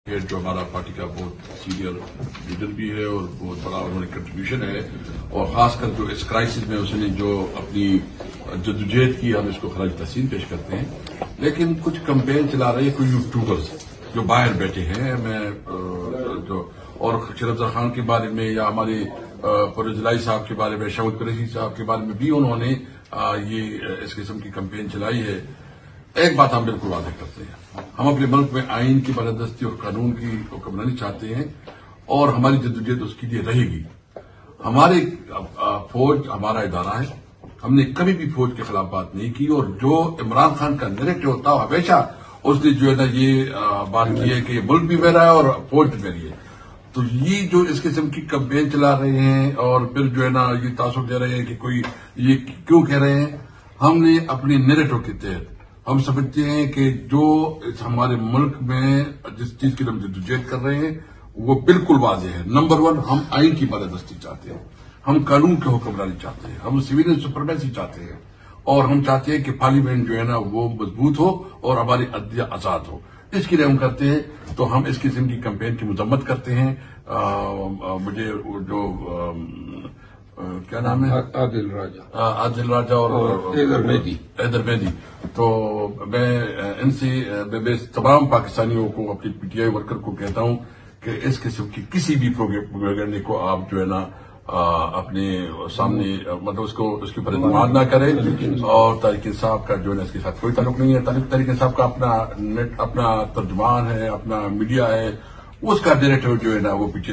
جو ہمارا پارٹی کا بہت سینئر لیڈر بھی ہے اور بہت بڑا انہوں نے کنٹریبیوشن ہے، اور خاص کر جو اس کرائسس میں اس نے جو اپنی جدوجہد کی، ہم اس کو خراج تحسین پیش کرتے ہیں۔ لیکن کچھ کمپین چلا رہے ہیں کوئی یوٹیوبرز جو باہر بیٹھے ہیں، اور شرفزا خان کے بارے میں یا ہمارے پرویز صاحب کے بارے میں، شاہد قریشی صاحب کے بارے میں بھی انہوں نے یہ اس قسم کی کمپین چلائی ہے۔ ایک بات ہم بالکل واضح کرتے ہیں، ہم اپنے ملک میں آئین کی بالادستی اور قانون کی حکمرانی چاہتے ہیں، اور ہماری جدوجہد اس کے لیے رہے گی۔ ہمارے فوج ہمارا ادارہ ہے، ہم نے کبھی بھی فوج کے خلاف بات نہیں کی، اور جو عمران خان کا نیریٹو ہوتا ہے ہمیشہ اس نے جو ہے نا یہ بات کی ہے کہ یہ ملک بھی میرا ہے اور فوج بھی میری ہے۔ تو یہ جو اس قسم کی کمپین چلا رہے ہیں اور پھر جو ہے نا یہ تاثر دے رہے ہیں کہ کوئی یہ کیوں کہہ رہے ہیں، ہم نے اپنے نیریٹو کے تحت ہم سمجھتے ہیں کہ جو ہمارے ملک میں جس چیز کی ہم جدوجہد کر رہے ہیں وہ بالکل واضح ہے۔ نمبر 1، ہم آئین کی بالادستی چاہتے ہیں، ہم قانون کی حکمرانی چاہتے ہیں، ہم سویرین سپریمیسی چاہتے ہیں، اور ہم چاہتے ہیں کہ پارلیمنٹ جو ہے نا وہ مضبوط ہو اور ہماری عدلیہ آزاد ہو۔ اس کے لیے ہم کرتے ہیں، تو ہم اس قسم کی کمپین کی مذمت کرتے ہیں۔ مجھے جو کیا نام ہے، عادل راجہ اور حیدر مہدی، تو میں ان سے تمام پاکستانیوں کو، اپنی پی ٹی آئی ورکر کو کہتا ہوں کہ اس قسم کی کسی بھی پروپیگنڈے کو آپ جو ہے نا اپنے سامنے مطلب اس کے پر اعتماد نہ کریں، اور تحریک انصاف کا جو ہے اس کے ساتھ کوئی تعلق نہیں ہے۔ تحریک انصاف کا اپنا ترجمان ہے، اپنا میڈیا ہے، اس کا ڈائریکٹر جو ہے نا وہ پیچھے